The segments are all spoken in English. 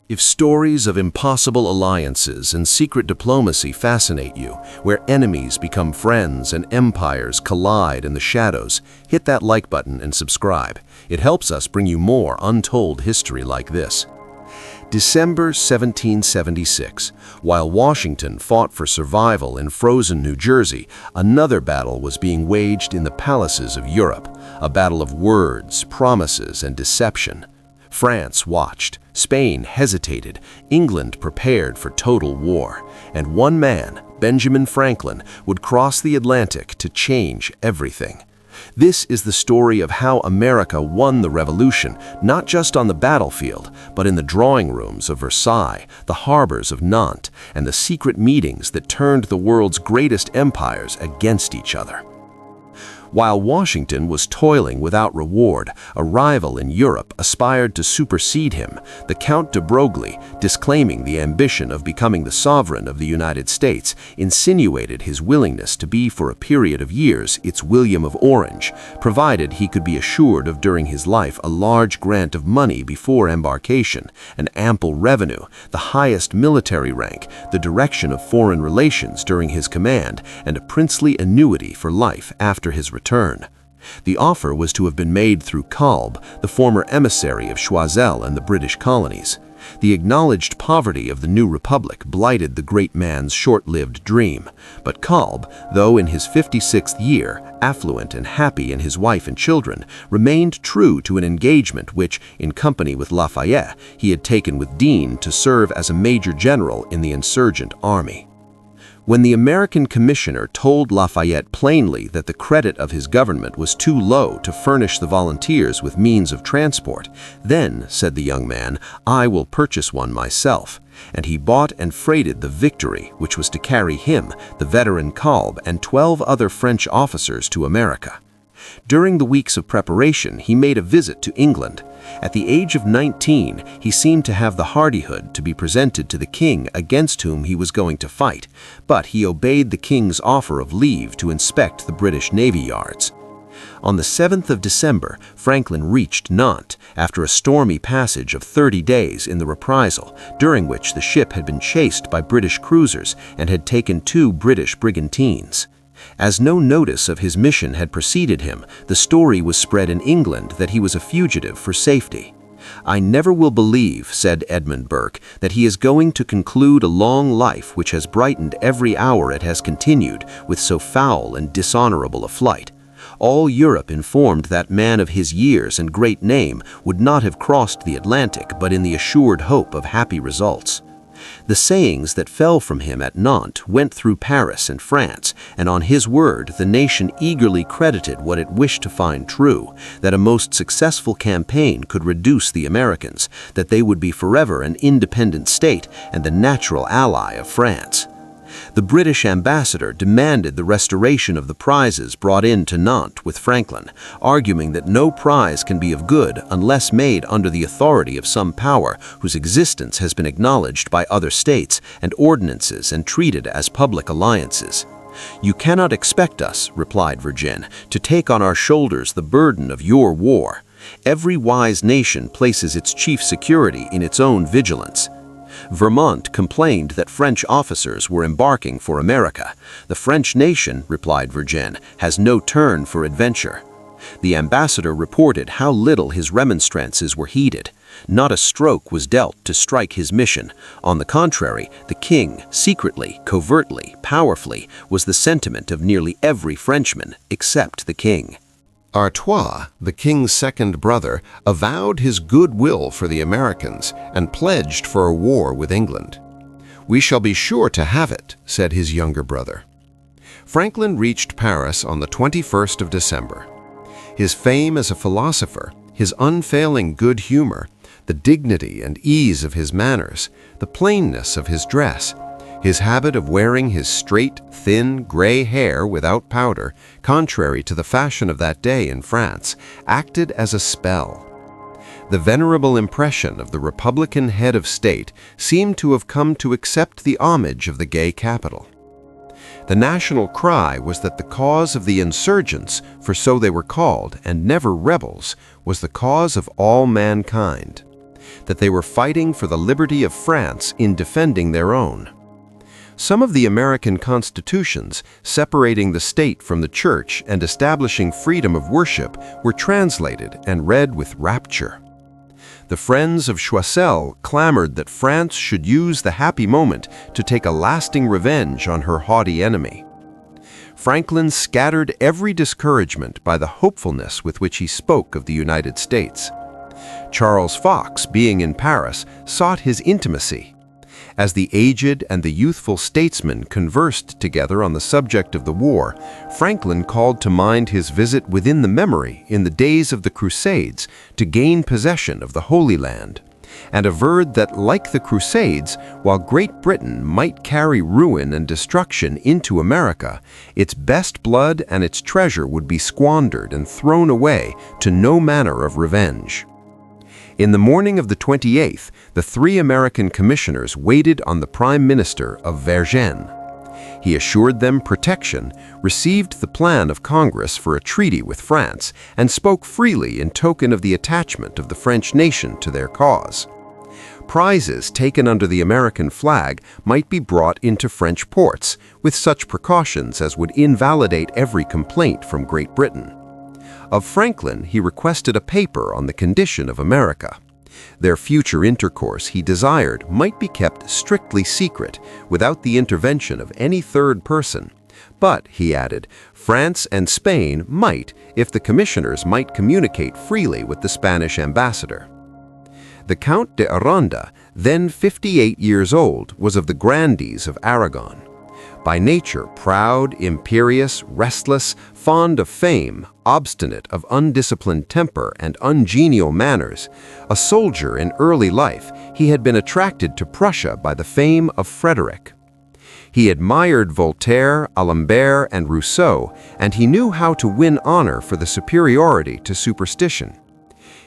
If stories of impossible alliances and secret diplomacy fascinate you, where enemies become friends and empires collide in the shadows, hit that like button and subscribe. It helps us bring you more untold history like this. December 1776. While Washington fought for survival in frozen New Jersey, another battle was being waged in the palaces of Europe, a battle of words, promises, and deception. France watched, Spain hesitated, England prepared for total war, and one man, Benjamin Franklin, would cross the Atlantic to change everything. This is the story of how America won the Revolution, not just on the battlefield, but in the drawing rooms of Versailles, the harbors of Nantes, and the secret meetings that turned the world's greatest empires against each other. While Washington was toiling without reward, a rival in Europe aspired to supersede him, the Count de Broglie, disclaiming the ambition of becoming the sovereign of the United States, insinuated his willingness to be for a period of years its William of Orange, provided he could be assured of during his life a large grant of money before embarkation, an ample revenue, the highest military rank, the direction of foreign relations during his command, and a princely annuity for life after his return. The offer was to have been made through Kalb, the former emissary of Choiseul and the British colonies. The acknowledged poverty of the new republic blighted the great man's short-lived dream, but Kalb, though in his 56th year, affluent and happy in his wife and children, remained true to an engagement which, in company with Lafayette, he had taken with Dean to serve as a major general in the insurgent army. When the American commissioner told Lafayette plainly that the credit of his government was too low to furnish the volunteers with means of transport, then, said the young man, I will purchase one myself. And he bought and freighted the Victory, which was to carry him, the veteran Kalb, and 12 other French officers to America. During the weeks of preparation, he made a visit to England. At the age of 19, he seemed to have the hardihood to be presented to the king against whom he was going to fight, but he obeyed the king's offer of leave to inspect the British Navy yards. On the 7th of December, Franklin reached Nantes after a stormy passage of 30 days in the reprisal, during which the ship had been chased by British cruisers and had taken 2 British brigantines. As no notice of his mission had preceded him, the story was spread in England that he was a fugitive for safety. I never will believe, said Edmund Burke, that he is going to conclude a long life which has brightened every hour it has continued with so foul and dishonorable a flight. All Europe informed that man of his years and great name would not have crossed the Atlantic but in the assured hope of happy results. The sayings that fell from him at Nantes went through Paris and France, and on his word the nation eagerly credited what it wished to find true, that a most successful campaign could reduce the Americans, that they would be forever an independent state and the natural ally of France. The British ambassador demanded the restoration of the prizes brought in to Nantes with Franklin, arguing that no prize can be of good unless made under the authority of some power whose existence has been acknowledged by other states and ordinances and treated as public alliances. You cannot expect us, replied Vergennes, to take on our shoulders the burden of your war. Every wise nation places its chief security in its own vigilance. Vermont complained that French officers were embarking for America. The French nation, replied Vergennes, has no turn for adventure. The ambassador reported how little his remonstrances were heeded. Not a stroke was dealt to strike his mission. On the contrary, the king, secretly, covertly, powerfully, was the sentiment of nearly every Frenchman except the king. Artois, the king's second brother, avowed his goodwill for the Americans and pledged for a war with England. We shall be sure to have it, said his younger brother. Franklin reached Paris on the 21st of December. His fame as a philosopher, his unfailing good humor, the dignity and ease of his manners, the plainness of his dress, his habit of wearing his straight, thin, gray hair without powder, contrary to the fashion of that day in France, acted as a spell. The venerable impression of the Republican head of state seemed to have come to accept the homage of the gay capital. The national cry was that the cause of the insurgents, for so they were called, and never rebels, was the cause of all mankind. that they were fighting for the liberty of France in defending their own. Some of the American constitutions, separating the state from the church and establishing freedom of worship, were translated and read with rapture. The friends of Choiseul clamored that France should use the happy moment to take a lasting revenge on her haughty enemy. Franklin scattered every discouragement by the hopefulness with which he spoke of the United States. Charles Fox, being in Paris, sought his intimacy. As the aged and the youthful statesmen conversed together on the subject of the war, Franklin called to mind his visit within the memory in the days of the Crusades to gain possession of the Holy Land, and averred that, like the Crusades, while Great Britain might carry ruin and destruction into America, its best blood and its treasure would be squandered and thrown away to no manner of revenge. In the morning of the 28th, the 3 American commissioners waited on the Prime Minister of Versailles. He assured them protection, received the plan of Congress for a treaty with France, and spoke freely in token of the attachment of the French nation to their cause. Prizes taken under the American flag might be brought into French ports, with such precautions as would invalidate every complaint from Great Britain. Of Franklin, he requested a paper on the condition of America. Their future intercourse, he desired, might be kept strictly secret, without the intervention of any third person. But, he added, France and Spain might, if the commissioners might communicate freely with the Spanish ambassador. The Count de Broglie, then 58 years old, was of the grandees of Aragon. By nature proud, imperious, restless, fond of fame, obstinate, of undisciplined temper and ungenial manners, a soldier in early life, he had been attracted to Prussia by the fame of Frederick. He admired Voltaire, D'Alembert, and Rousseau, and he knew how to win honor for the superiority to superstition.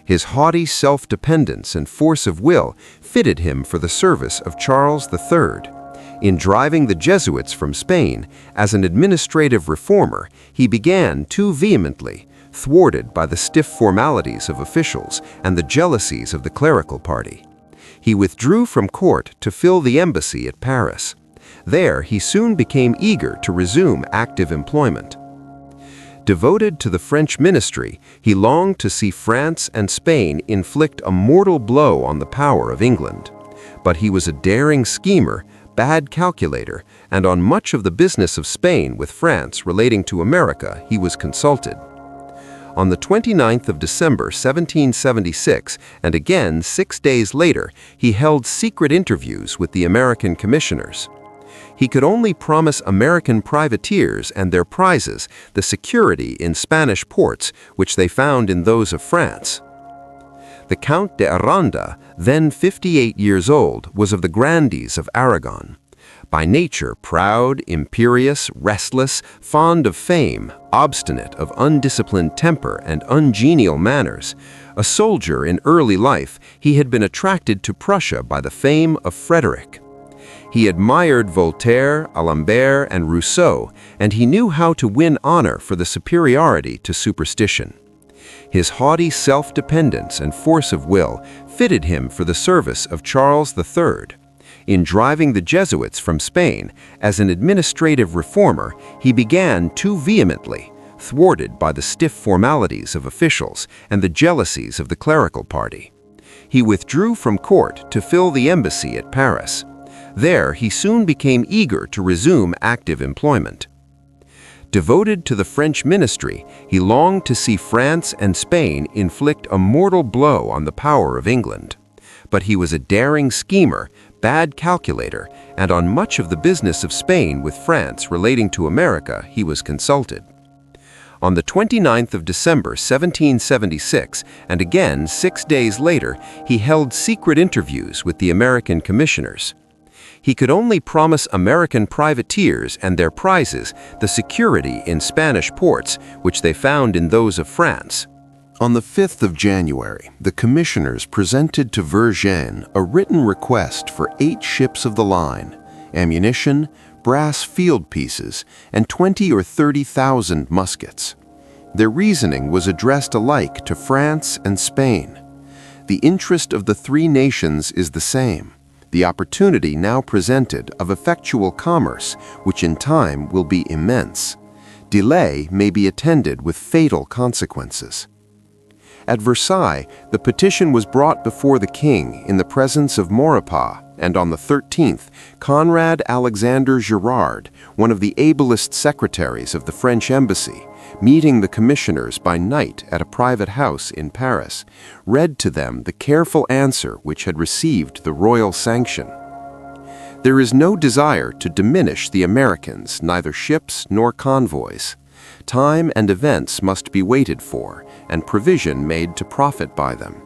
His haughty self-dependence and force of will fitted him for the service of Charles III. In driving the Jesuits from Spain, as an administrative reformer, he began too vehemently, thwarted by the stiff formalities of officials and the jealousies of the clerical party. He withdrew from court to fill the embassy at Paris. There, he soon became eager to resume active employment. Devoted to the French ministry, he longed to see France and Spain inflict a mortal blow on the power of England. But he was a daring schemer, bad calculator, and on much of the business of Spain with France relating to America he was consulted. On the 29th of December 1776, and again 6 days later, he held secret interviews with the American commissioners. He could only promise American privateers and their prizes the security in Spanish ports which they found in those of France. The Count de Broglie, then 58 years old, was of the grandees of Aragon. By nature proud, imperious, restless, fond of fame, obstinate, of undisciplined temper and ungenial manners, a soldier in early life, he had been attracted to Prussia by the fame of Frederick. He admired Voltaire, D'Alembert, and Rousseau, and he knew how to win honor for the superiority to superstition. His haughty self-dependence and force of will fitted him for the service of Charles III. In driving the Jesuits from Spain, as an administrative reformer, he began too vehemently, thwarted by the stiff formalities of officials and the jealousies of the clerical party. He withdrew from court to fill the embassy at Paris. There, he soon became eager to resume active employment. Devoted to the French ministry, he longed to see France and Spain inflict a mortal blow on the power of England. But he was a daring schemer, bad calculator, and on much of the business of Spain with France relating to America he was consulted. On the 29th of December 1776, and again 6 days later, he held secret interviews with the American commissioners. He could only promise American privateers and their prizes the security in Spanish ports, which they found in those of France. On the 5th of January, the commissioners presented to Versailles a written request for 8 ships of the line, ammunition, brass field pieces, and 20 or 30,000 muskets. Their reasoning was addressed alike to France and Spain. The interest of the three nations is the same, the opportunity now presented of effectual commerce, which in time will be immense. Delay may be attended with fatal consequences. At Versailles, the petition was brought before the king in the presence of Maurepas, and on the 13th, Conrad Alexander Girard, one of the ablest secretaries of the French embassy, meeting the commissioners by night at a private house in Paris, read to them the careful answer which had received the royal sanction. There is no desire to diminish the Americans, neither ships nor convoys. Time and events must be waited for, and provision made to profit by them.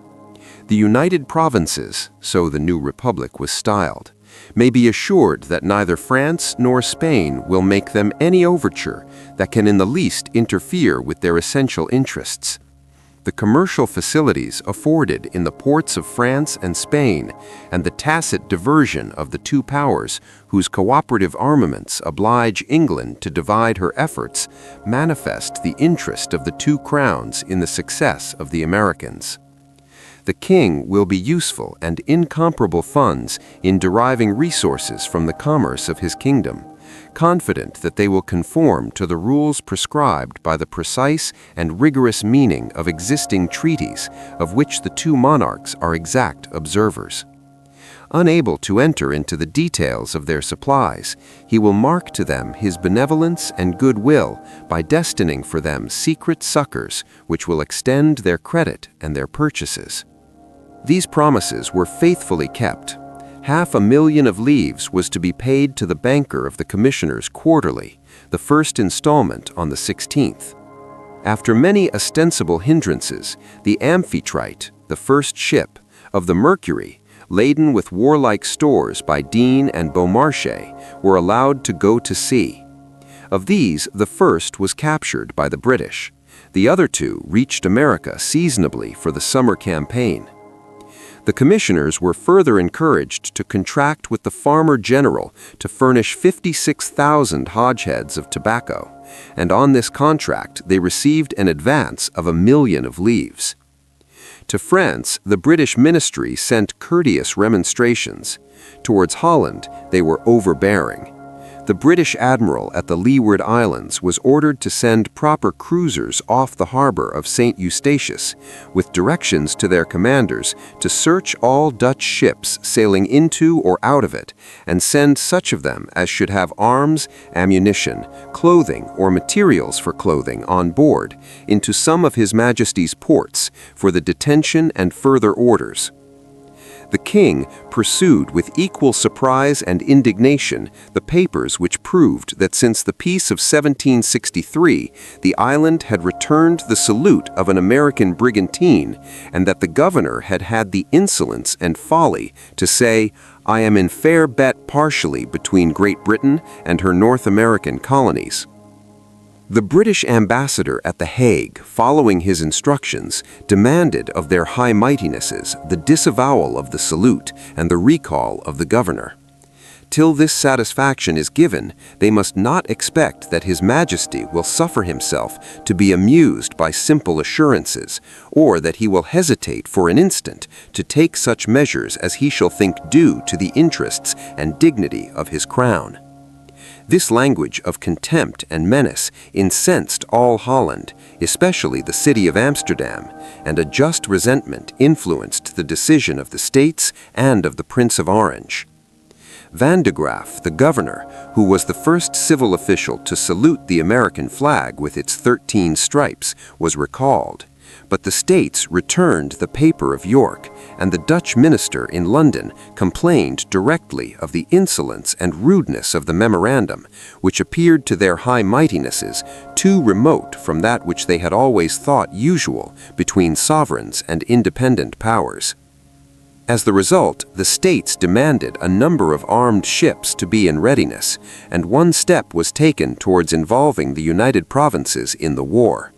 The United Provinces, so the new republic was styled, may be assured that neither France nor Spain will make them any overture that can in the least interfere with their essential interests. The commercial facilities afforded in the ports of France and Spain, and the tacit diversion of the two powers whose cooperative armaments oblige England to divide her efforts, manifest the interest of the two crowns in the success of the Americans. The king will be useful and incomparable funds in deriving resources from the commerce of his kingdom, confident that they will conform to the rules prescribed by the precise and rigorous meaning of existing treaties, of which the two monarchs are exact observers. Unable to enter into the details of their supplies, he will mark to them his benevolence and goodwill by destining for them secret succors which will extend their credit and their purchases. These promises were faithfully kept. 500,000 of livres was to be paid to the banker of the commissioners quarterly, the first installment on the 16th. After many ostensible hindrances, the Amphitrite, the first ship, of the Mercury, laden with warlike stores by Dean and Beaumarchais, were allowed to go to sea. Of these, the first was captured by the British. The other two reached America seasonably for the summer campaign. The commissioners were further encouraged to contract with the farmer general to furnish 56,000 hogsheads of tobacco, and on this contract they received an advance of 1,000,000 of livres. To France, the British ministry sent courteous remonstrations. Towards Holland, they were overbearing. The British admiral at the Leeward Islands was ordered to send proper cruisers off the harbor of St. Eustatius, with directions to their commanders to search all Dutch ships sailing into or out of it, and send such of them as should have arms, ammunition, clothing, or materials for clothing on board into some of His Majesty's ports for the detention and further orders. The king pursued with equal surprise and indignation the papers which proved that since the peace of 1763, the island had returned the salute of an American brigantine, and that the governor had had the insolence and folly to say, "I am in fair bet partially between Great Britain and her North American colonies." The British ambassador at The Hague, following his instructions, demanded of their High Mightinesses the disavowal of the salute and the recall of the governor. Till this satisfaction is given, they must not expect that His Majesty will suffer himself to be amused by simple assurances, or that he will hesitate for an instant to take such measures as he shall think due to the interests and dignity of his crown. This language of contempt and menace incensed all Holland, especially the city of Amsterdam, and a just resentment influenced the decision of the States and of the Prince of Orange. Van de Graaff, the governor, who was the first civil official to salute the American flag with its 13 stripes, was recalled. But the States returned the paper of York, and the Dutch minister in London complained directly of the insolence and rudeness of the memorandum, which appeared to their High Mightinesses too remote from that which they had always thought usual between sovereigns and independent powers. As the result, the States demanded a number of armed ships to be in readiness, and one step was taken towards involving the United Provinces in the war.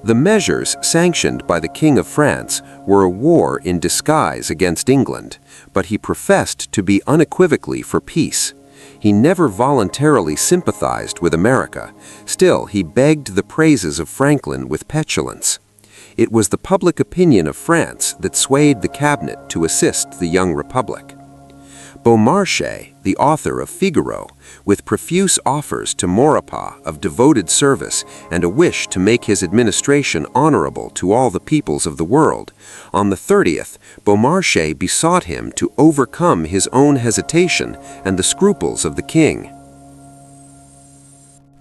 The measures sanctioned by the King of France were a war in disguise against England, but he professed to be unequivocally for peace. He never voluntarily sympathized with America. Still, he begged the praises of Franklin with petulance. It was the public opinion of France that swayed the cabinet to assist the young republic. Beaumarchais, the author of Figaro, with profuse offers to Maurepas of devoted service and a wish to make his administration honorable to all the peoples of the world, on the 30th, Beaumarchais besought him to overcome his own hesitation and the scruples of the king.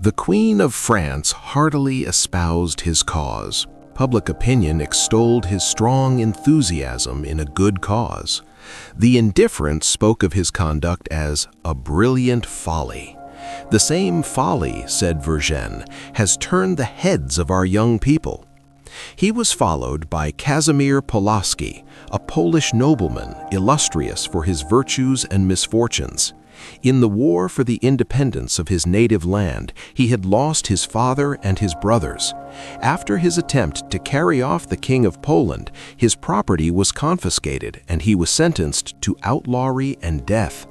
The Queen of France heartily espoused his cause. Public opinion extolled his strong enthusiasm in a good cause. The indifferent spoke of his conduct as a brilliant folly. The same folly, said Vergennes, has turned the heads of our young people. He was followed by Casimir Pulaski, a Polish nobleman illustrious for his virtues and misfortunes. In the war for the independence of his native land, he had lost his father and his brothers. After his attempt to carry off the King of Poland, his property was confiscated and he was sentenced to outlawry and death.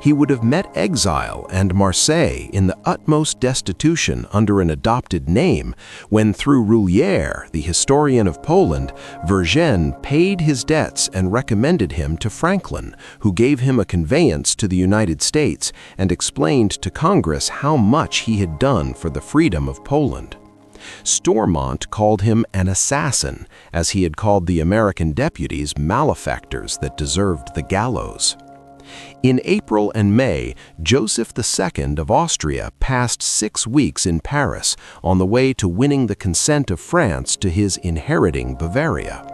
He would have met exile and Marseille in the utmost destitution under an adopted name when, through Roulier, the historian of Poland, Vergennes paid his debts and recommended him to Franklin, who gave him a conveyance to the United States and explained to Congress how much he had done for the freedom of Poland. Stormont called him an assassin, as he had called the American deputies malefactors that deserved the gallows. In April and May, Joseph II of Austria passed 6 weeks in Paris on the way to winning the consent of France to his inheriting Bavaria.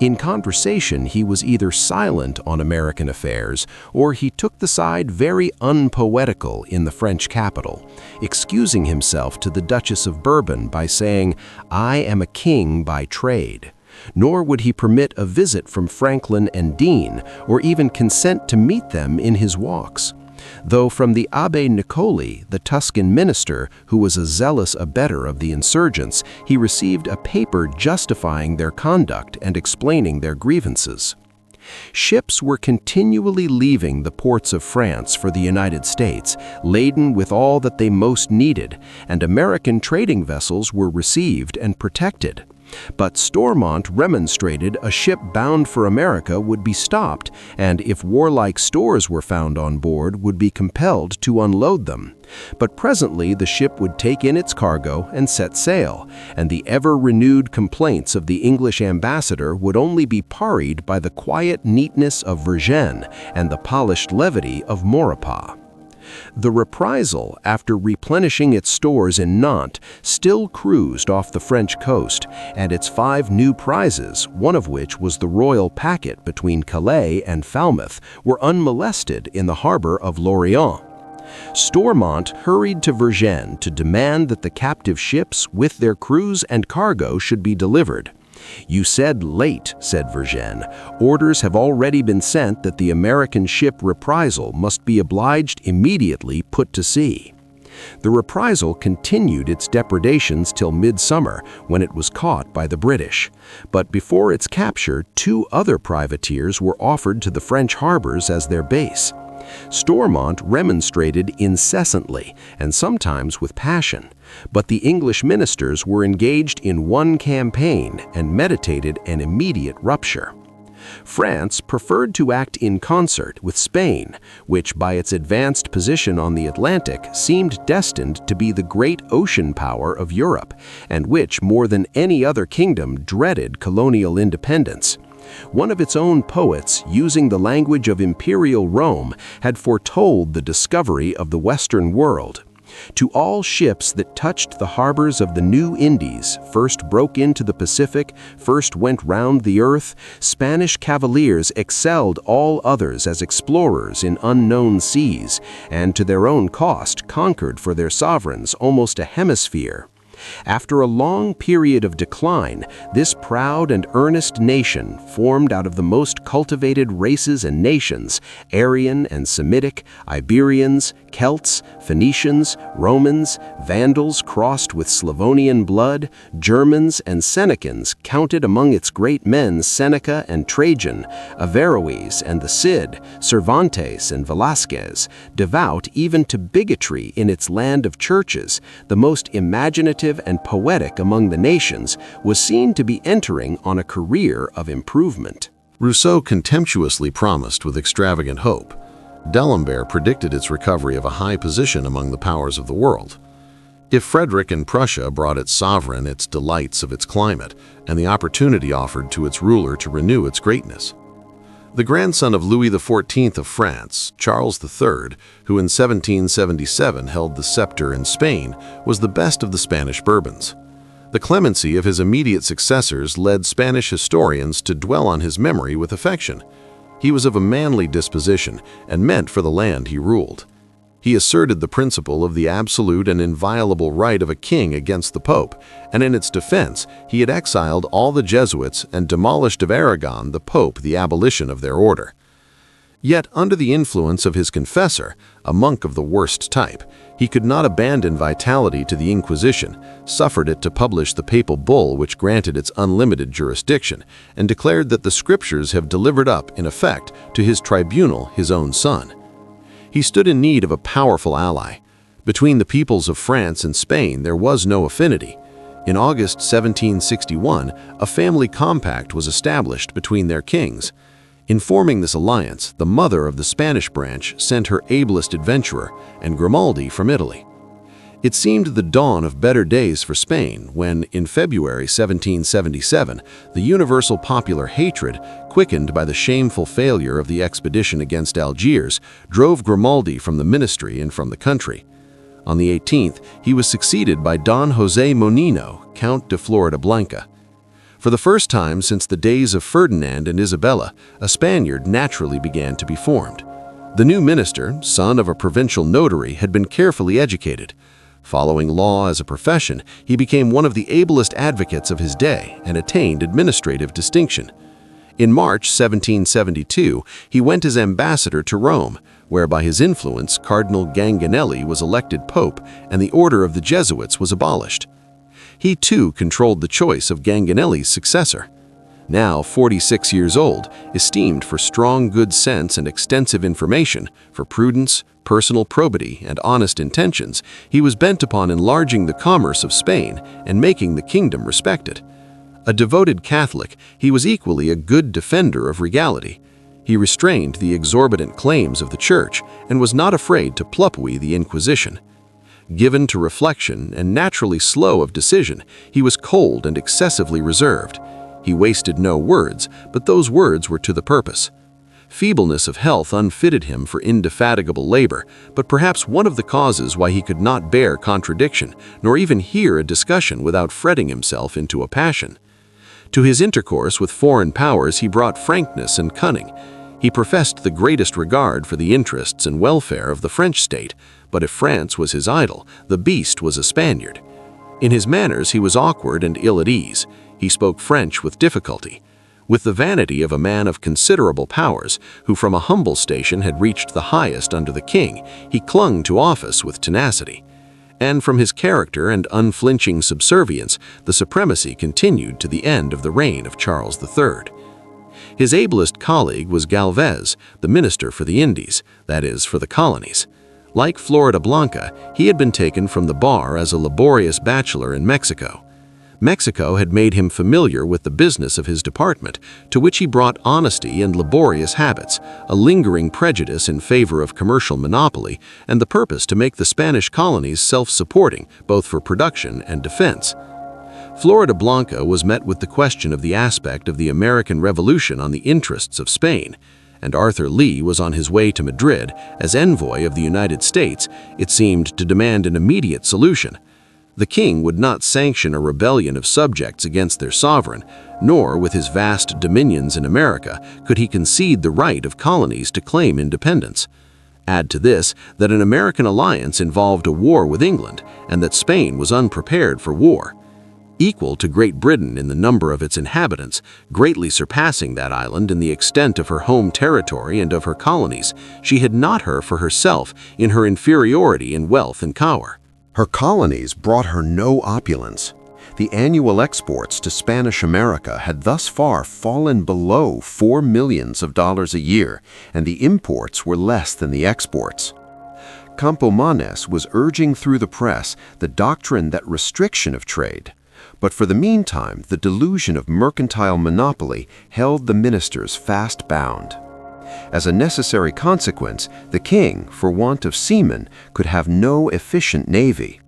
In conversation, he was either silent on American affairs or he took the side very unpoetical in the French capital, excusing himself to the Duchess of Bourbon by saying, "I am a king by trade." Nor would he permit a visit from Franklin and Dean, or even consent to meet them in his walks. Though from the Abbé Nicoli, the Tuscan minister, who was a zealous abettor of the insurgents, he received a paper justifying their conduct and explaining their grievances. Ships were continually leaving the ports of France for the United States, laden with all that they most needed, and American trading vessels were received and protected. But Stormont remonstrated a ship bound for America would be stopped, and if warlike stores were found on board, would be compelled to unload them. But presently the ship would take in its cargo and set sail, and the ever-renewed complaints of the English ambassador would only be parried by the quiet neatness of Vergennes and the polished levity of Maurepas. The Reprisal, after replenishing its stores in Nantes, still cruised off the French coast, and its 5 new prizes, one of which was the royal packet between Calais and Falmouth, were unmolested in the harbor of Lorient. Stormont hurried to Vergennes to demand that the captive ships with their crews and cargo should be delivered. "You said late," said Vergennes. "Orders have already been sent that the American ship Reprisal must be obliged immediately put to sea." The Reprisal continued its depredations till midsummer, when it was caught by the British. But before its capture, 2 other privateers were offered to the French harbors as their base. Stormont remonstrated incessantly, and sometimes with passion, but the English ministers were engaged in one campaign and meditated an immediate rupture. France preferred to act in concert with Spain, which by its advanced position on the Atlantic seemed destined to be the great ocean power of Europe, and which, more than any other kingdom, dreaded colonial independence. One of its own poets, using the language of imperial Rome, had foretold the discovery of the Western world. To all ships that touched the harbors of the New Indies, first broke into the Pacific, first went round the earth, Spanish cavaliers excelled all others as explorers in unknown seas, and to their own cost conquered for their sovereigns almost a hemisphere. After a long period of decline, this proud and earnest nation, formed out of the most cultivated races and nations, Aryan and Semitic, Iberians, Celts, Phoenicians, Romans, Vandals crossed with Slavonian blood, Germans and Senecans, counted among its great men Seneca and Trajan, Averroes and the Cid, Cervantes and Velasquez, devout even to bigotry in its land of churches, the most imaginative creative and poetic among the nations, was seen to be entering on a career of improvement. Rousseau contemptuously promised with extravagant hope. D'Alembert predicted its recovery of a high position among the powers of the world. If Frederick in Prussia brought its sovereign its delights of its climate and the opportunity offered to its ruler to renew its greatness. The grandson of Louis XIV of France, Charles III, who in 1777 held the scepter in Spain, was the best of the Spanish Bourbons. The clemency of his immediate successors led Spanish historians to dwell on his memory with affection. He was of a manly disposition and meant for the land he ruled. He asserted the principle of the absolute and inviolable right of a king against the Pope, and in its defense, he had exiled all the Jesuits and demolished of Aragon the Pope the abolition of their order. Yet, under the influence of his confessor, a monk of the worst type, he could not abandon vitality to the Inquisition, suffered it to publish the papal bull which granted its unlimited jurisdiction, and declared that the scriptures have delivered up, in effect, to his tribunal his own son. He stood in need of a powerful ally. Between the peoples of France and Spain there was no affinity. In August 1761, a family compact was established between their kings. In forming this alliance, the mother of the Spanish branch sent her ablest adventurer, and Grimaldi from Italy. It seemed the dawn of better days for Spain when, in February 1777, the universal popular hatred, quickened by the shameful failure of the expedition against Algiers, drove Grimaldi from the ministry and from the country. On the 18th, he was succeeded by Don José Monino, Count de Floridablanca. For the first time since the days of Ferdinand and Isabella, a Spaniard naturally began to be formed. The new minister, son of a provincial notary, had been carefully educated. Following law as a profession, he became one of the ablest advocates of his day and attained administrative distinction. In March 1772, he went as ambassador to Rome, where by his influence Cardinal Ganganelli was elected pope and the order of the Jesuits was abolished. He too controlled the choice of Ganganelli's successor. Now 46 years old, esteemed for strong good sense and extensive information, for prudence, personal probity, and honest intentions, he was bent upon enlarging the commerce of Spain and making the kingdom respected. A devoted Catholic, he was equally a good defender of regality. He restrained the exorbitant claims of the Church and was not afraid to pluppy the Inquisition. Given to reflection and naturally slow of decision, he was cold and excessively reserved. He wasted no words, but those words were to the purpose. Feebleness of health unfitted him for indefatigable labor, but perhaps one of the causes why he could not bear contradiction, nor even hear a discussion without fretting himself into a passion. To his intercourse with foreign powers he brought frankness and cunning. He professed the greatest regard for the interests and welfare of the French state, but if France was his idol, the beast was a Spaniard. In his manners he was awkward and ill at ease. He spoke French with difficulty. With the vanity of a man of considerable powers, who from a humble station had reached the highest under the king, he clung to office with tenacity. And from his character and unflinching subservience, the supremacy continued to the end of the reign of Charles III. His ablest colleague was Galvez, the minister for the Indies, that is, for the colonies. Like Floridablanca, he had been taken from the bar as a laborious bachelor in Mexico. Mexico had made him familiar with the business of his department, to which he brought honesty and laborious habits, a lingering prejudice in favor of commercial monopoly, and the purpose to make the Spanish colonies self-supporting, both for production and defense. Floridablanca was met with the question of the aspect of the American Revolution on the interests of Spain, and Arthur Lee was on his way to Madrid as envoy of the United States, it seemed, to demand an immediate solution. The king would not sanction a rebellion of subjects against their sovereign, nor, with his vast dominions in America, could he concede the right of colonies to claim independence. Add to this that an American alliance involved a war with England, and that Spain was unprepared for war. Equal to Great Britain in the number of its inhabitants, greatly surpassing that island in the extent of her home territory and of her colonies, she had not her for herself in her inferiority in wealth and power. Her colonies brought her no opulence. The annual exports to Spanish America had thus far fallen below $4 million a year, and the imports were less than the exports. Campomanes was urging through the press the doctrine that restriction of trade. But for the meantime, the delusion of mercantile monopoly held the ministers fast bound. As a necessary consequence, the king, for want of seamen, could have no efficient navy.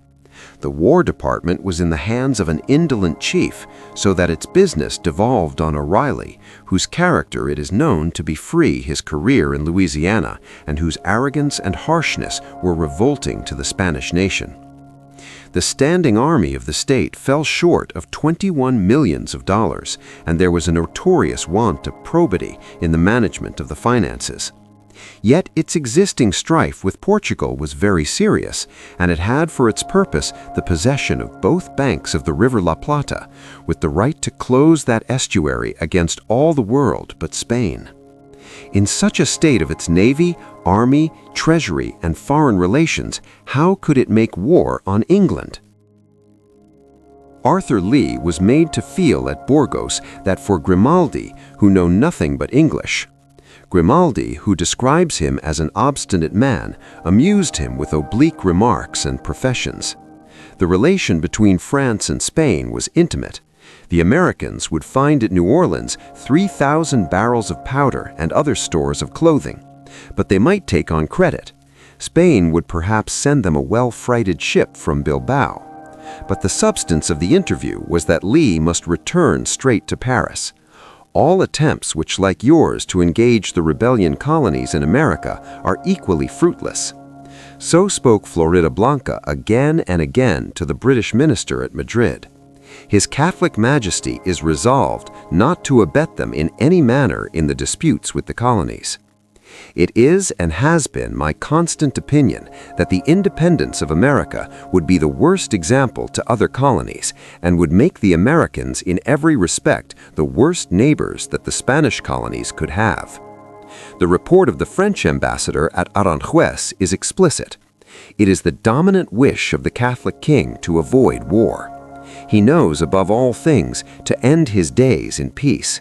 The War Department was in the hands of an indolent chief, so that its business devolved on O'Reilly, whose character it is known to be free his career in Louisiana, and whose arrogance and harshness were revolting to the Spanish nation. The standing army of the state fell short of $21 million, and there was a notorious want of probity in the management of the finances. Yet its existing strife with Portugal was very serious, and it had for its purpose the possession of both banks of the river La Plata, with the right to close that estuary against all the world but Spain. In such a state of its navy, army, treasury, and foreign relations, how could it make war on England? Arthur Lee was made to feel at Burgos that for Grimaldi, who know nothing but English, Grimaldi, who describes him as an obstinate man, amused him with oblique remarks and professions. The relation between France and Spain was intimate. The Americans would find at New Orleans 3,000 barrels of powder and other stores of clothing, but they might take on credit. Spain would perhaps send them a well-freighted ship from Bilbao. But the substance of the interview was that Lee must return straight to Paris. All attempts which, like yours, to engage the rebellion colonies in America are equally fruitless. So spoke Floridablanca again and again to the British minister at Madrid. His Catholic Majesty is resolved not to abet them in any manner in the disputes with the colonies. It is and has been my constant opinion that the independence of America would be the worst example to other colonies and would make the Americans in every respect the worst neighbors that the Spanish colonies could have. The report of the French ambassador at Aranjuez is explicit. It is the dominant wish of the Catholic king to avoid war. He knows above all things to end his days in peace.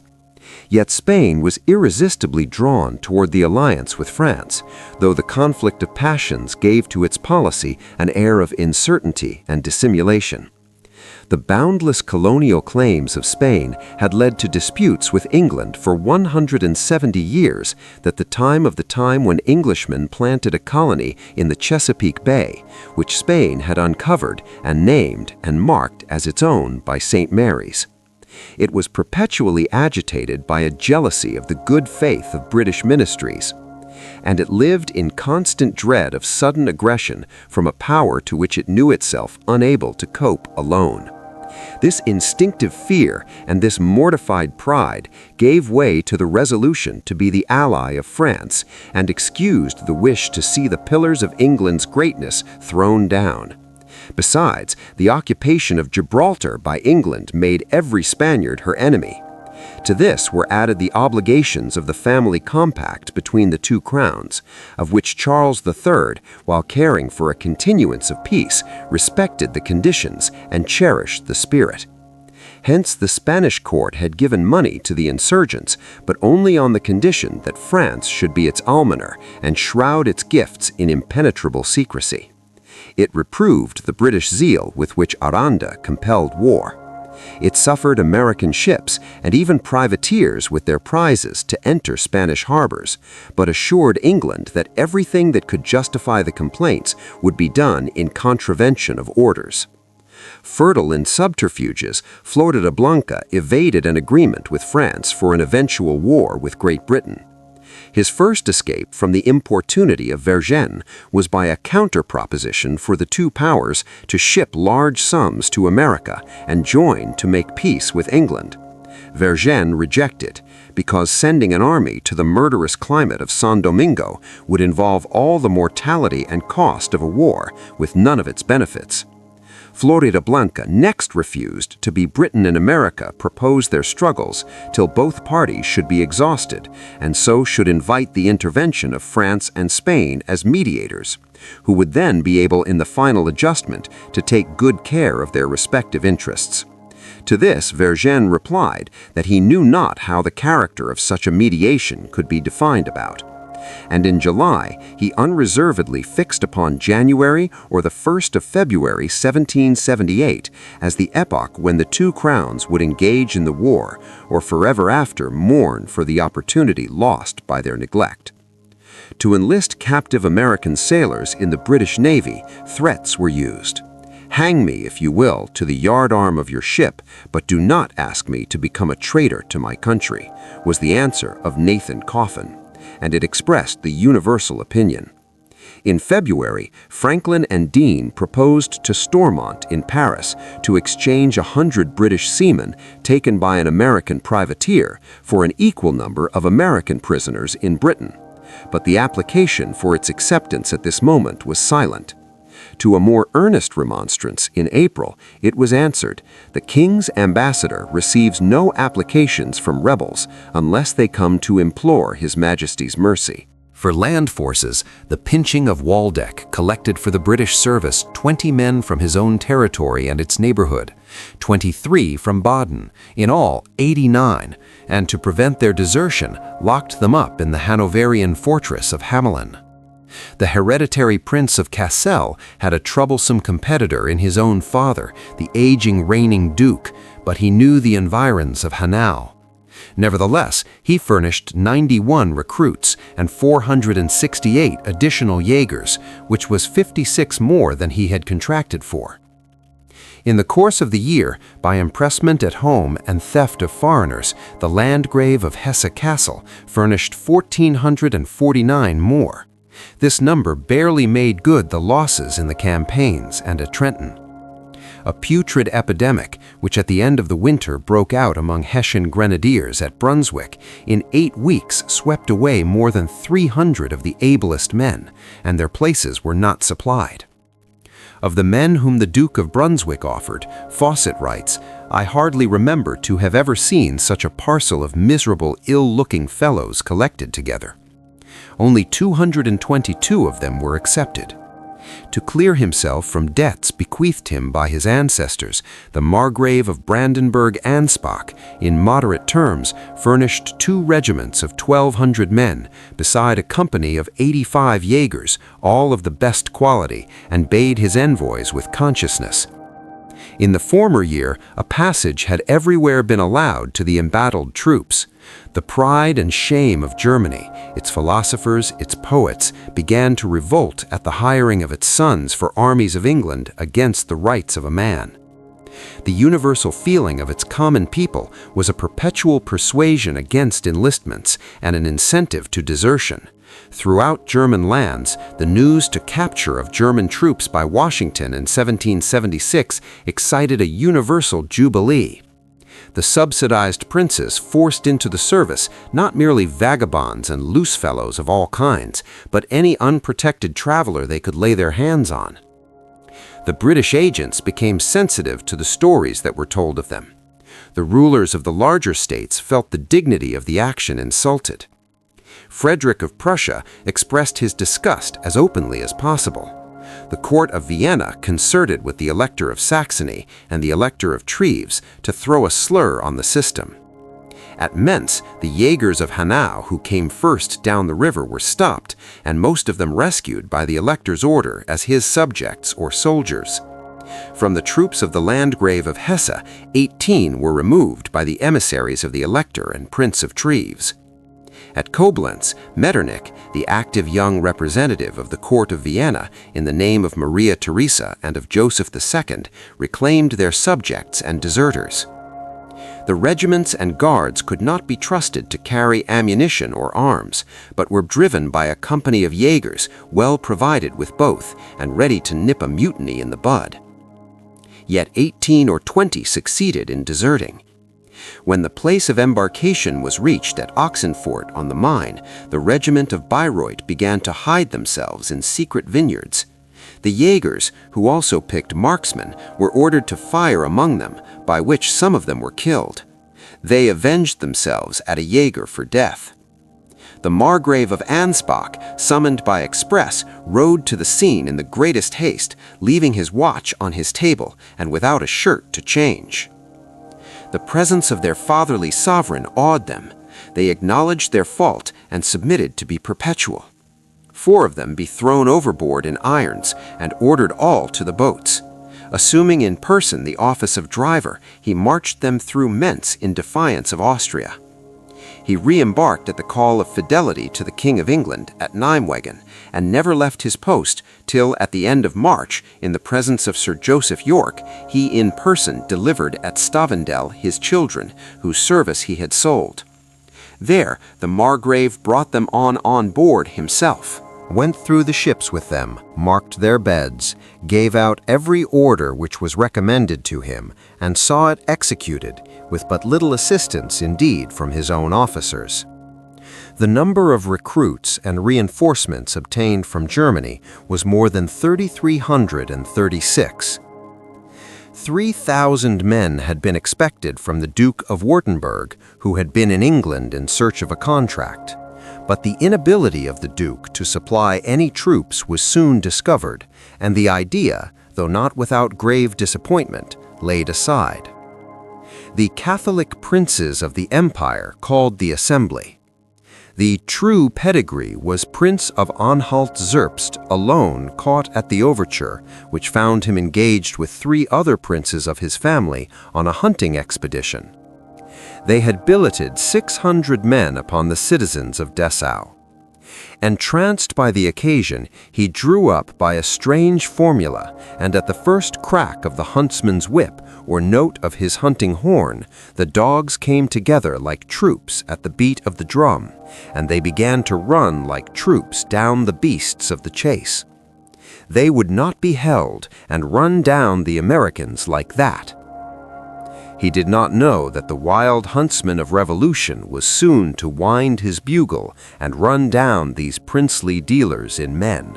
Yet Spain was irresistibly drawn toward the alliance with France, though the conflict of passions gave to its policy an air of uncertainty and dissimulation. The boundless colonial claims of Spain had led to disputes with England for 170 years, that the time when Englishmen planted a colony in the Chesapeake Bay, which Spain had uncovered and named and marked as its own by St. Mary's. It was perpetually agitated by a jealousy of the good faith of British ministries, and it lived in constant dread of sudden aggression from a power to which it knew itself unable to cope alone. This instinctive fear and this mortified pride gave way to the resolution to be the ally of France and excused the wish to see the pillars of England's greatness thrown down. Besides, the occupation of Gibraltar by England made every Spaniard her enemy. To this were added the obligations of the family compact between the two crowns, of which Charles III, while caring for a continuance of peace, respected the conditions and cherished the spirit. Hence the Spanish court had given money to the insurgents, but only on the condition that France should be its almoner and shroud its gifts in impenetrable secrecy. It reproved the British zeal with which Aranda compelled war. It suffered American ships and even privateers with their prizes to enter Spanish harbors, but assured England that everything that could justify the complaints would be done in contravention of orders. Fertile in subterfuges, Floridablanca evaded an agreement with France for an eventual war with Great Britain. His first escape from the importunity of Vergennes was by a counter-proposition for the two powers to ship large sums to America and join to make peace with England. Vergennes rejected, because sending an army to the murderous climate of San Domingo would involve all the mortality and cost of a war, with none of its benefits. Floridablanca next refused to be Britain and America propose their struggles till both parties should be exhausted, and so should invite the intervention of France and Spain as mediators, who would then be able in the final adjustment to take good care of their respective interests. To this Vergennes replied that he knew not how the character of such a mediation could be defined about. And in July, he unreservedly fixed upon January or the 1st of February 1778 as the epoch when the two crowns would engage in the war or forever after mourn for the opportunity lost by their neglect. To enlist captive American sailors in the British Navy, threats were used. "Hang me, if you will, to the yardarm of your ship, but do not ask me to become a traitor to my country," was the answer of Nathan Coffin, and it expressed the universal opinion. In February, Franklin and Deane proposed to Stormont in Paris to exchange 100 British seamen taken by an American privateer for an equal number of American prisoners in Britain. But the application for its acceptance at this moment was silent. To a more earnest remonstrance in April, it was answered, "The King's ambassador receives no applications from rebels unless they come to implore His Majesty's mercy." For land forces, the pinching of Waldeck collected for the British service 20 men from his own territory and its neighborhood, 23 from Baden, in all 89, and to prevent their desertion, locked them up in the Hanoverian fortress of Hamelin. The hereditary Prince of Cassel had a troublesome competitor in his own father, the aging reigning Duke, but he knew the environs of Hanau. Nevertheless, he furnished 91 recruits and 468 additional Jaegers, which was 56 more than he had contracted for. In the course of the year, by impressment at home and theft of foreigners, the Landgrave of Hesse Castle furnished 1,449 more. This number barely made good the losses in the campaigns and at Trenton. A putrid epidemic, which at the end of the winter broke out among Hessian grenadiers at Brunswick, in 8 weeks swept away more than 300 of the ablest men, and their places were not supplied. Of the men whom the Duke of Brunswick offered, Fawcett writes, "I hardly remember to have ever seen such a parcel of miserable, ill-looking fellows collected together. Only 222 of them were accepted. To clear himself from debts bequeathed him by his ancestors, the Margrave of Brandenburg-Ansbach, in moderate terms, furnished 2 regiments of 1,200 men, beside a company of 85 Jaegers, all of the best quality, and bade his envoys with consciousness. In the former year, a passage had everywhere been allowed to the embattled troops. The pride and shame of Germany, its philosophers, its poets, began to revolt at the hiring of its sons for armies of England against the rights of a man. The universal feeling of its common people was a perpetual persuasion against enlistments and an incentive to desertion. Throughout German lands, the news to capture of German troops by Washington in 1776 excited a universal jubilee. The subsidized princes forced into the service not merely vagabonds and loose fellows of all kinds, but any unprotected traveler they could lay their hands on. The British agents became sensitive to the stories that were told of them. The rulers of the larger states felt the dignity of the action insulted. Frederick of Prussia expressed his disgust as openly as possible. The court of Vienna concerted with the Elector of Saxony and the Elector of Treves to throw a slur on the system. At Mentz, the Jaegers of Hanau who came first down the river were stopped, and most of them rescued by the Elector's order as his subjects or soldiers. From the troops of the Landgrave of Hesse, 18 were removed by the emissaries of the Elector and Prince of Treves. At Koblenz, Metternich, the active young representative of the court of Vienna, in the name of Maria Theresa and of Joseph II, reclaimed their subjects and deserters. The regiments and guards could not be trusted to carry ammunition or arms, but were driven by a company of Jaegers, well provided with both, and ready to nip a mutiny in the bud. Yet 18 or 20 succeeded in deserting. When the place of embarkation was reached at Oxenfurt on the Main, the regiment of Bayreuth began to hide themselves in secret vineyards. The Jaegers, who also picked marksmen, were ordered to fire among them, by which some of them were killed. They avenged themselves at a Jaeger for death. The Margrave of Ansbach, summoned by express, rode to the scene in the greatest haste, leaving his watch on his table and without a shirt to change. The presence of their fatherly sovereign awed them. they acknowledged their fault and submitted to be perpetual. 4 of them be thrown overboard in irons and ordered all to the boats. Assuming in person the office of driver, he marched them through Mentz in defiance of Austria. He re-embarked at the call of fidelity to the King of England at Nijmwegen and never left his post till at the end of March, in the presence of Sir Joseph Yorke, he in person delivered at Stavendel his children, whose service he had sold. There the Margrave brought them on board himself, went through the ships with them, marked their beds, gave out every order which was recommended to him, and saw it executed, with but little assistance indeed from his own officers. The number of recruits and reinforcements obtained from Germany was more than 3,336. 3,000 men had been expected from the Duke of Württemberg, who had been in England in search of a contract. But the inability of the Duke to supply any troops was soon discovered, and the idea, though not without grave disappointment, laid aside. The Catholic princes of the empire called the assembly. The true pedigree was Prince of Anhalt-Zerbst alone caught at the overture, which found him engaged with 3 other princes of his family on a hunting expedition. They had billeted 600 men upon the citizens of Dessau. Entranced by the occasion, he drew up by a strange formula, and at the first crack of the huntsman's whip or note of his hunting horn, the dogs came together like troops at the beat of the drum, and they began to run like troops down the beasts of the chase. They would not be held and run down the Americans like that. He did not know that the wild huntsman of revolution was soon to wind his bugle and run down these princely dealers in men.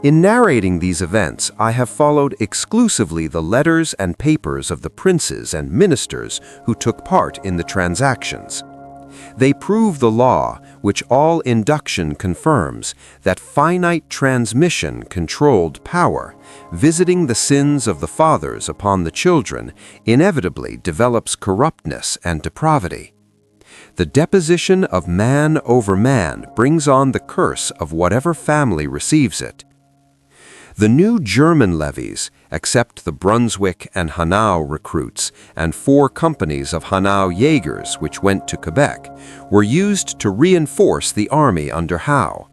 In narrating these events, I have followed exclusively the letters and papers of the princes and ministers who took part in the transactions. They prove the law, which all induction confirms, that finite transmission controlled power, visiting the sins of the fathers upon the children, inevitably develops corruptness and depravity. The deposition of man over man brings on the curse of whatever family receives it. The new German levies, except the Brunswick and Hanau recruits and 4 companies of Hanau Jägers which went to Quebec, were used to reinforce the army under Howe.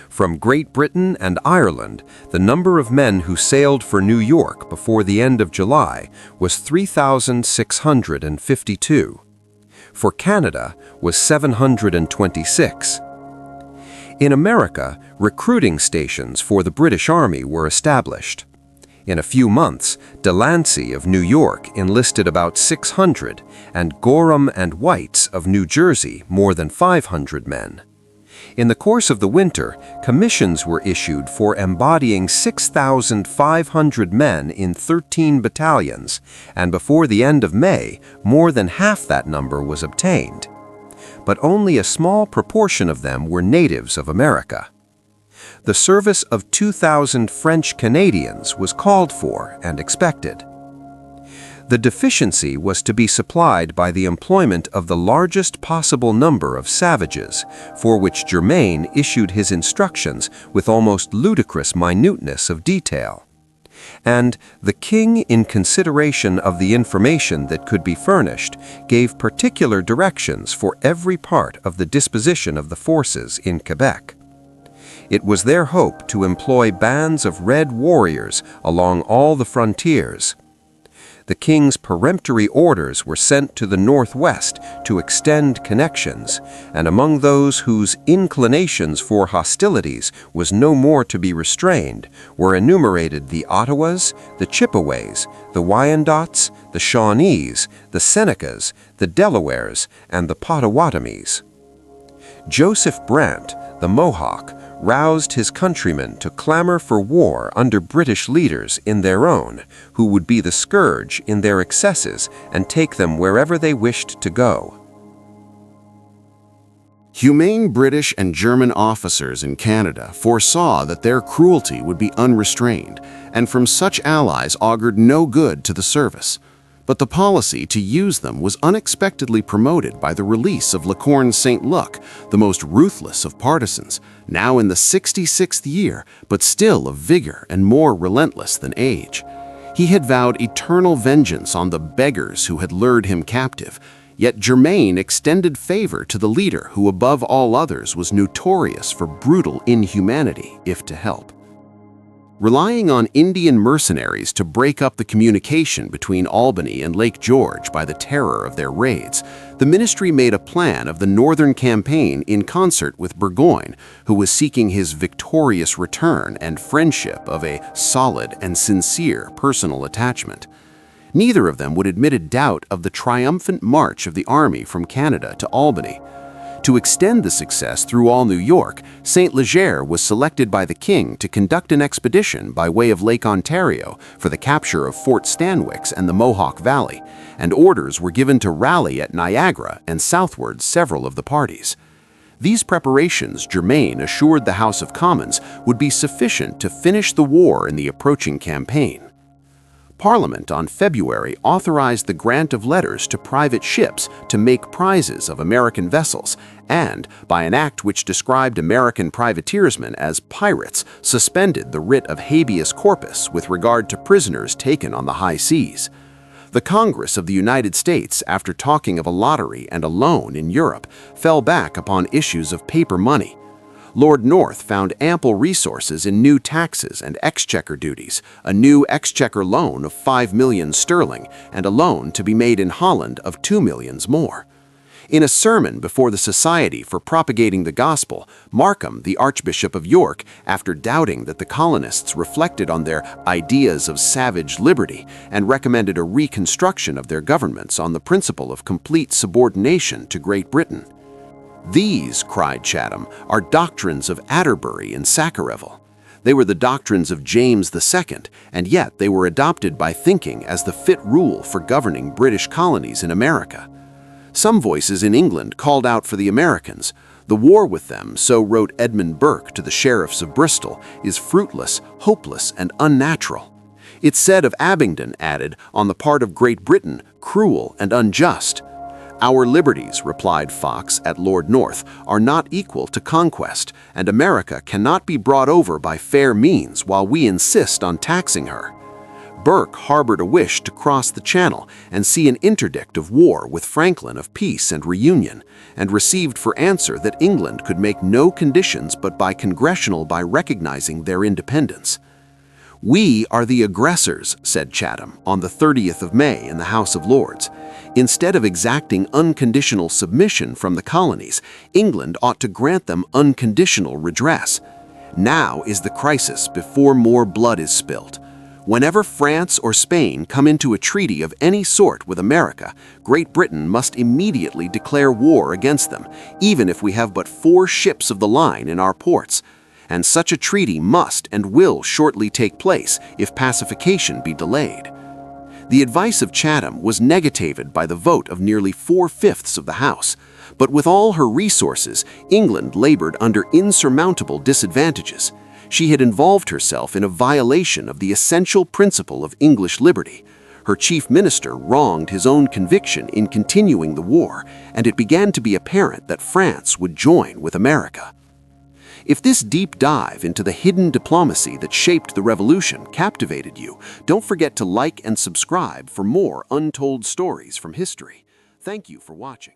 From Great Britain and Ireland, the number of men who sailed for New York before the end of July was 3,652. For Canada was 726. In America, recruiting stations for the British Army were established. In a few months, Delancey of New York enlisted about 600, and Gorham and Whites of New Jersey more than 500 men. In the course of the winter, commissions were issued for embodying 6,500 men in 13 battalions, and before the end of May, more than half that number was obtained. But only a small proportion of them were natives of America. The service of 2,000 French Canadians was called for and expected. The deficiency was to be supplied by the employment of the largest possible number of savages, for which Germain issued his instructions with almost ludicrous minuteness of detail. And the king, in consideration of the information that could be furnished, gave particular directions for every part of the disposition of the forces in Quebec. It was their hope to employ bands of red warriors along all the frontiers. The king's peremptory orders were sent to the northwest to extend connections, and among those whose inclinations for hostilities was no more to be restrained were enumerated the Ottawas, the Chippeways, the Wyandots, the Shawnees, the Senecas, the Delawares, and the Potawatomis. Joseph Brant, the Mohawk, roused his countrymen to clamor for war under British leaders in their own, who would be the scourge in their excesses and take them wherever they wished to go. Humane British and German officers in Canada foresaw that their cruelty would be unrestrained, and from such allies augured no good to the service. But the policy to use them was unexpectedly promoted by the release of Lecorne Saint-Luc, the most ruthless of partisans, now in the 66th year, but still of vigor and more relentless than age. He had vowed eternal vengeance on the beggars who had lured him captive, yet Germain extended favor to the leader who above all others was notorious for brutal inhumanity, if to help. Relying on Indian mercenaries to break up the communication between Albany and Lake George by the terror of their raids, the ministry made a plan of the northern campaign in concert with Burgoyne, who was seeking his victorious return and friendship of a solid and sincere personal attachment. Neither of them would admit a doubt of the triumphant march of the army from Canada to Albany. To extend the success through all New York, St. Leger was selected by the king to conduct an expedition by way of Lake Ontario for the capture of Fort Stanwix and the Mohawk Valley, and orders were given to rally at Niagara and southward several of the parties. These preparations, Germain assured the House of Commons, would be sufficient to finish the war in the approaching campaign. Parliament on February authorized the grant of letters to private ships to make prizes of American vessels and, by an act which described American privateersmen as pirates, suspended the writ of habeas corpus with regard to prisoners taken on the high seas. The Congress of the United States, after talking of a lottery and a loan in Europe, fell back upon issues of paper money. Lord North found ample resources in new taxes and exchequer duties, a new exchequer loan of 5 million sterling, and a loan to be made in Holland of 2 millions more. In a sermon before the Society for Propagating the Gospel, Markham, the Archbishop of York, after doubting that the colonists reflected on their ideas of savage liberty and recommended a reconstruction of their governments on the principle of complete subordination to Great Britain. "These," cried Chatham, "are doctrines of Atterbury and Sacheverell. They were the doctrines of James II, and yet they were adopted by thinking as the fit rule for governing British colonies in America." Some voices in England called out for the Americans. "The war with them," so wrote Edmund Burke to the sheriffs of Bristol, "is fruitless, hopeless, and unnatural." It said of Abingdon, added, on the part of Great Britain, cruel and unjust. "Our liberties," replied Fox at Lord North, "are not equal to conquest, and America cannot be brought over by fair means while we insist on taxing her." Burke harbored a wish to cross the Channel and see an interdict of war with Franklin of peace and reunion, and received for answer that England could make no conditions but by recognizing their independence. "We are the aggressors," said Chatham on the 30th of May in the House of Lords. "Instead of exacting unconditional submission from the colonies, England ought to grant them unconditional redress. Now is the crisis before more blood is spilt. Whenever France or Spain come into a treaty of any sort with America, Great Britain must immediately declare war against them, even if we have but 4 ships of the line in our ports. And such a treaty must and will shortly take place if pacification be delayed." The advice of Chatham was negatived by the vote of nearly 4/5 of the House, but with all her resources, England labored under insurmountable disadvantages. She had involved herself in a violation of the essential principle of English liberty. Her chief minister wronged his own conviction in continuing the war, and it began to be apparent that France would join with America. If this deep dive into the hidden diplomacy that shaped the revolution captivated you, don't forget to like and subscribe for more untold stories from history. Thank you for watching.